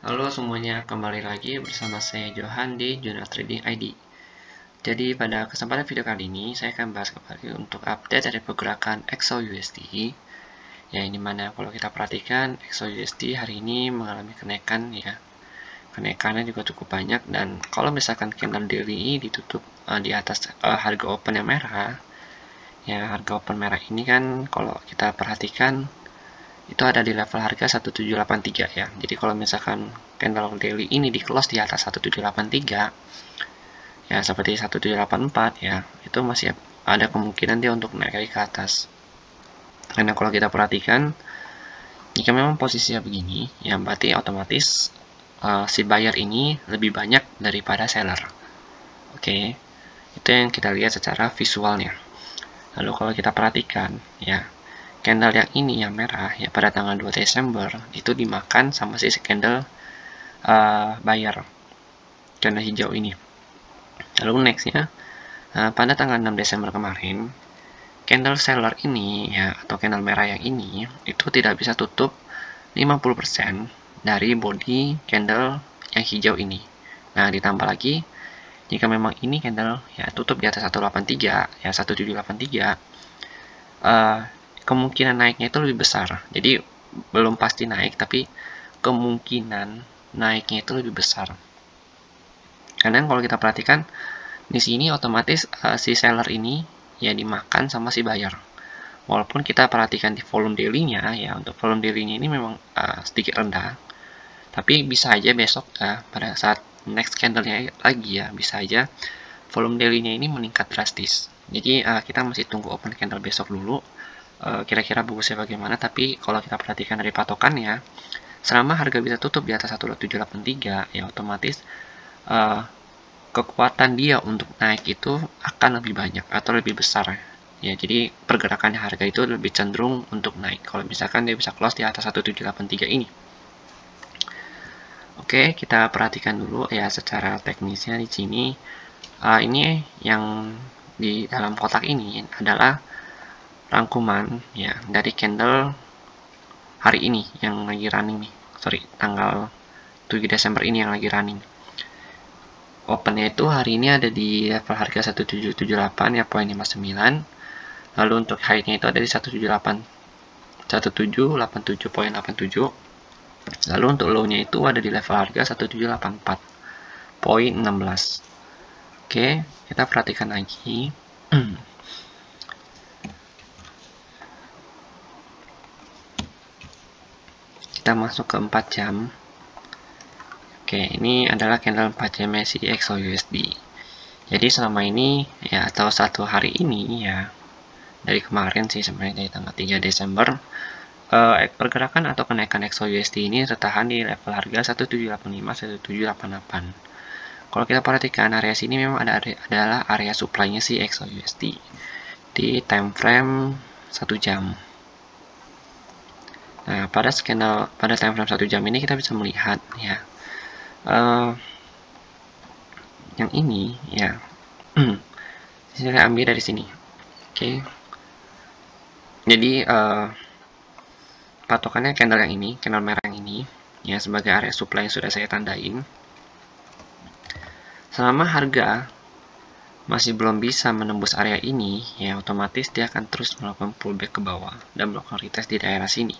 Halo semuanya, kembali lagi bersama saya Johan di Jurnal Trading ID. Jadi pada kesempatan video kali ini saya akan bahas kembali untuk update dari pergerakan XAUUSD. Ya, ini mana kalau kita perhatikan XAUUSD hari ini mengalami kenaikan ya. Kenaikannya juga cukup banyak, dan kalau misalkan candle daily ditutup di atas harga open yang merah. Ya, harga open merah ini kan kalau kita perhatikan itu ada di level harga 1783 ya. Jadi kalau misalkan candle daily ini di close di atas 1783 ya, seperti 1784 ya, itu masih ada kemungkinan dia untuk naik lagi ke atas. Karena kalau kita perhatikan, jika memang posisinya begini ya, berarti otomatis si buyer ini lebih banyak daripada seller. Oke, itu yang kita lihat secara visualnya. Lalu kalau kita perhatikan ya, candle yang ini yang merah ya, pada tanggal 2 Desember itu dimakan sama si candle buyer, candle hijau ini. Lalu nextnya pada tanggal 6 Desember kemarin, candle seller ini ya, atau candle merah yang ini itu tidak bisa tutup 50% dari body candle yang hijau ini. Nah, ditambah lagi jika memang ini candle ya tutup di atas 183 ya, 1783, kemungkinan naiknya itu lebih besar. Jadi belum pasti naik, tapi kemungkinan naiknya itu lebih besar. Karena kalau kita perhatikan di sini otomatis si seller ini ya dimakan sama si buyer. Walaupun kita perhatikan di volume daily-nya ya, untuk volume daily-nya ini memang sedikit rendah, tapi bisa aja besok pada saat next candle-nya lagi ya, bisa aja volume daily-nya ini meningkat drastis. Jadi kita masih tunggu open candle besok dulu, kira-kira bagusnya bagaimana. Tapi kalau kita perhatikan dari patokannya, selama harga bisa tutup di atas 1783 ya, otomatis kekuatan dia untuk naik itu akan lebih banyak atau lebih besar ya. Jadi pergerakan harga itu lebih cenderung untuk naik kalau misalkan dia bisa close di atas 1783 ini. Oke, kita perhatikan dulu ya secara teknisnya di sini. Ini yang di dalam kotak ini adalah rangkuman ya dari candle hari ini yang lagi running nih. Sorry, tanggal 7 Desember ini yang lagi running. Opennya itu hari ini ada di level harga 1778 ya, poin 59. Lalu untuk high-nya itu ada di 1787.87. Lalu untuk low-nya itu ada di level harga 1784 poin 16. Oke, kita perhatikan lagi. Kita masuk ke 4 jam. Oke, ini adalah candle 4 jam si XAUUSD. Jadi selama ini ya, atau satu hari ini ya, dari kemarin sih sebenarnya, dari tanggal 3 Desember, pergerakan atau kenaikan XAUUSD ini tertahan di level harga 1785-1788. Kalau kita perhatikan area sini memang adalah area supply-nya si XAUUSD di time frame 1 jam. Nah, pada time frame 1 jam ini kita bisa melihat ya, yang ini ya, saya ambil dari sini. Oke. Jadi patokannya candle yang ini, candle merah yang ini ya, sebagai area supply yang sudah saya tandain. Selama harga masih belum bisa menembus area ini ya, otomatis dia akan terus melakukan pullback ke bawah dan melakukan retest di daerah sini.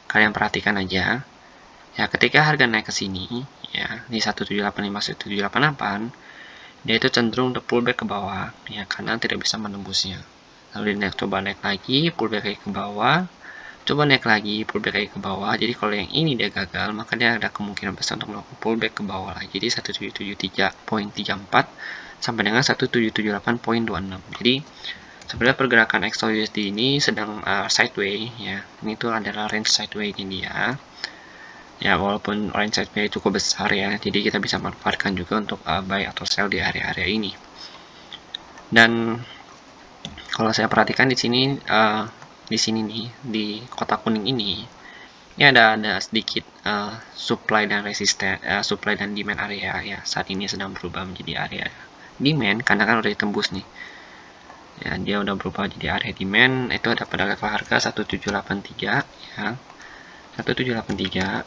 Kalian perhatikan aja ya, ketika harga naik ke sini ya di 1785-1788, dia itu cenderung untuk pullback ke bawah ya, karena tidak bisa menembusnya. Lalu dia coba naik lagi, pullback lagi ke bawah, coba naik lagi, pullback lagi ke bawah. Jadi kalau yang ini dia gagal, maka dia ada kemungkinan besar untuk melakukan pullback ke bawah lagi. Jadi 1773.34 sampai dengan 1778.26. Jadi sebenarnya pergerakan XAUUSD ini sedang sideways ya. Ini tuh adalah range sideways-nya dia. Ya, walaupun range sideways cukup besar ya, jadi kita bisa manfaatkan juga untuk buy atau sell di area-area ini. Dan kalau saya perhatikan di sini, nih di kotak kuning ini ya, ada sedikit supply dan resisten, supply dan demand area ya, saat ini sedang berubah menjadi area demand karena kan udah ditembus nih ya, dia udah berubah jadi area demand. Itu ada pada level harga 1783 ya, 1783,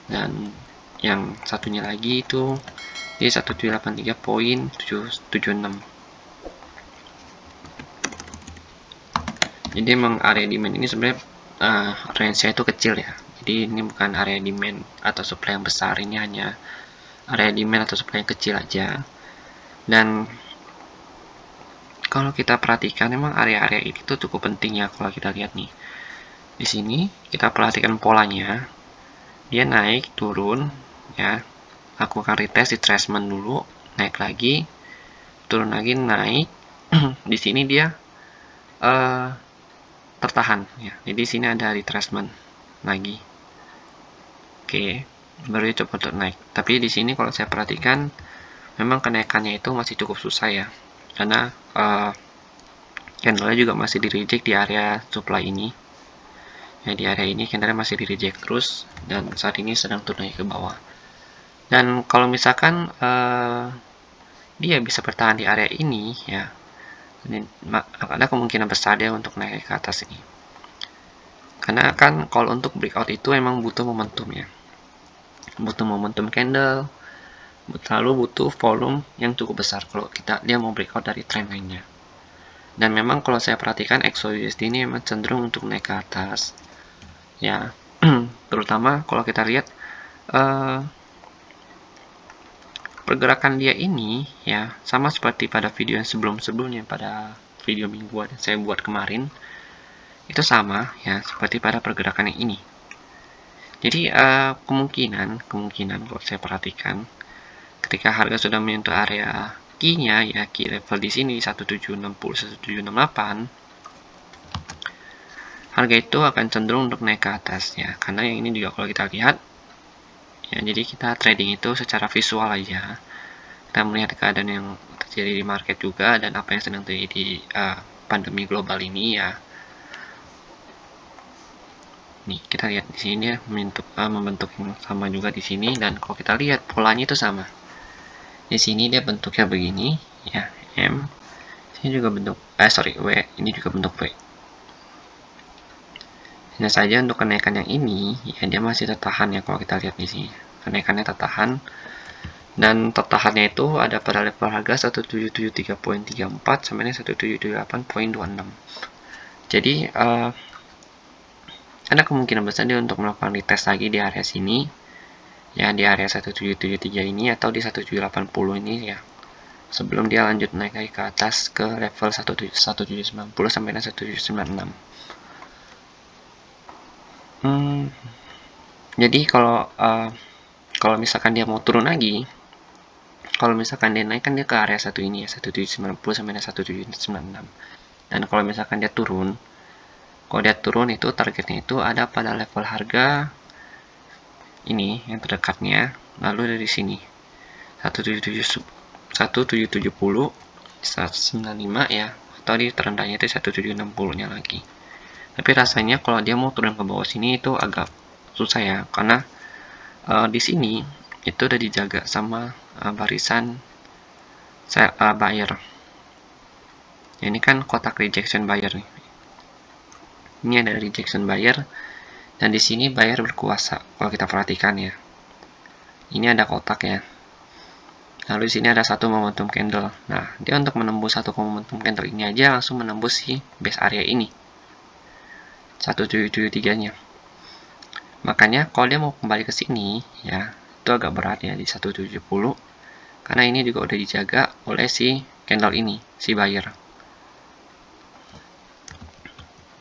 dan yang satunya lagi itu di 1783.776. Jadi emang area demand ini sebenarnya range-nya itu kecil ya. Jadi ini bukan area demand atau supply yang besar, ini hanya area demand atau supply yang kecil aja. Dan kalau kita perhatikan memang area-area ini tuh cukup penting ya. Kalau kita lihat nih di sini, kita perhatikan polanya, dia naik turun ya, lakukan retest, retracement dulu, naik lagi, turun lagi, naik. Di sini dia tertahan ya, jadi sini ada retracement lagi. Oke, baru dia coba untuk naik. Tapi di sini kalau saya perhatikan memang kenaikannya itu masih cukup susah ya, karena candlenya juga masih di reject di area supply ini ya. Di area ini candlenya masih di reject terus, dan saat ini sedang turun naik ke bawah. Dan kalau misalkan dia bisa bertahan di area ini ya, ada kemungkinan besar dia untuk naik ke atas ini. Karena kan kalau untuk breakout itu emang butuh momentum ya, butuh momentum candle, lalu butuh volume yang cukup besar kalau dia mau breakout dari trend line-nya. Dan memang kalau saya perhatikan XOUSD ini memang cenderung untuk naik ke atas ya. Terutama kalau kita lihat pergerakan dia ini ya, sama seperti pada video yang sebelumnya, pada video mingguan yang saya buat kemarin, itu sama ya seperti pada pergerakan yang ini. Jadi kemungkinan kalau saya perhatikan, ketika harga sudah menyentuh area key-nya ya, key level di sini 1760 1768, harga itu akan cenderung untuk naik ke atas ya. Karena yang ini juga kalau kita lihat ya, jadi kita trading itu secara visual aja, kita melihat keadaan yang terjadi di market juga dan apa yang sedang terjadi di pandemi global ini ya. Nih kita lihat di sini dia membentuk yang sama juga di sini, dan kalau kita lihat polanya itu sama. Di sini dia bentuknya begini ya, M. Ini juga bentuk W, ini juga bentuk W. Hanya saja untuk kenaikan yang ini ya, dia masih tertahan ya. Kalau kita lihat di sini kenaikannya tertahan, dan tertahannya itu ada pada level harga 1773.34 sampai 1778.26. Jadi ada kemungkinan besar dia untuk melakukan retest lagi di area sini ya, di area 1773 ini atau di 1780 ini ya, sebelum dia lanjut naik lagi ke atas ke level 1790 sampai 1796. Jadi kalau misalkan dia mau turun lagi, kalau misalkan dia naik kan dia ke area satu ini ya, 1790 sampai 1796. Dan kalau misalkan dia turun, kalau dia turun itu targetnya itu ada pada level harga ini yang terdekatnya, lalu dari sini 1770 195 ya, atau di terendahnya itu 1760 nya lagi. Tapi rasanya kalau dia mau turun ke bawah sini itu agak susah ya, karena di sini itu udah dijaga sama barisan buyer. Ini kan kotak rejection buyer nih. Ini ada rejection buyer, dan di sini buyer berkuasa. Kalau kita perhatikan ya, ini ada kotak ya. Lalu di sini ada satu momentum candle. Nah, dia untuk menembus satu momentum candle ini aja langsung menembus si base area ini, 1773-nya. Makanya kalau dia mau kembali ke sini ya, itu agak berat ya di 170, karena ini juga udah dijaga oleh si candle ini, si buyer.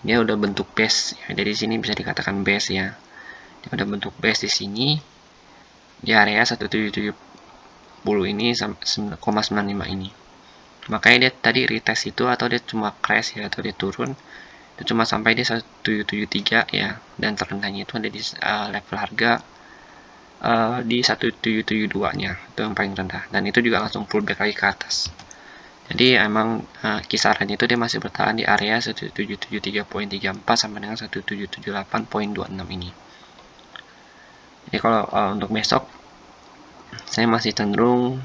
Dia udah bentuk base ya, dari sini bisa dikatakan base ya. Dia udah bentuk base di sini di area 1770 ini 0,95 ini. Makanya dia tadi retest itu, atau dia cuma crash ya, atau dia turun itu cuma sampai di 1773 ya, dan terendahnya itu ada di level harga di 1772-nya, itu yang paling rendah, dan itu juga langsung pullback lagi ke atas. Jadi emang kisarannya itu dia masih bertahan di area 1773.34 sampai dengan 1778.26 ini. Jadi kalau untuk besok saya masih cenderung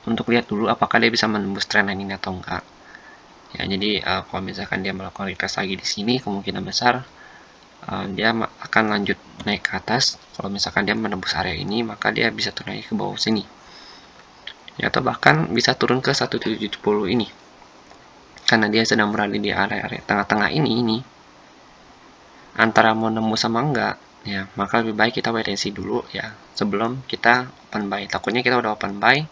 untuk lihat dulu apakah dia bisa menembus trendline ini atau enggak. Ya, jadi kalau misalkan dia melakukan retest lagi di sini, kemungkinan besar dia akan lanjut naik ke atas. Kalau misalkan dia menembus area ini, maka dia bisa turun lagi ke bawah sini, ya, atau bahkan bisa turun ke 1770 ini, karena dia sedang berada di area tengah-tengah ini antara mau nembus sama enggak, ya, maka lebih baik kita wait and see dulu, ya, sebelum kita open buy. Takutnya kita udah open buy,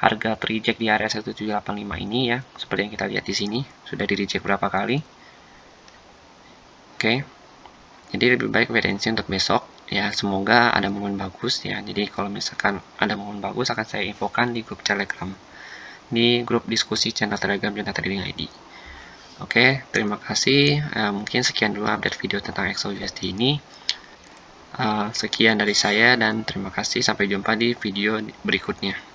harga terreject di area 1785 ini, ya, seperti yang kita lihat di sini sudah di reject berapa kali. Oke, jadi lebih baik wait and see untuk besok, ya. Semoga ada momen bagus, ya. Jadi kalau misalkan ada momen bagus akan saya infokan di grup Telegram, di grup diskusi channel Telegram Jonah Trading ID. Oke, terima kasih. Mungkin sekian dulu update video tentang XAUUSD ini. Sekian dari saya dan terima kasih. Sampai jumpa di video berikutnya.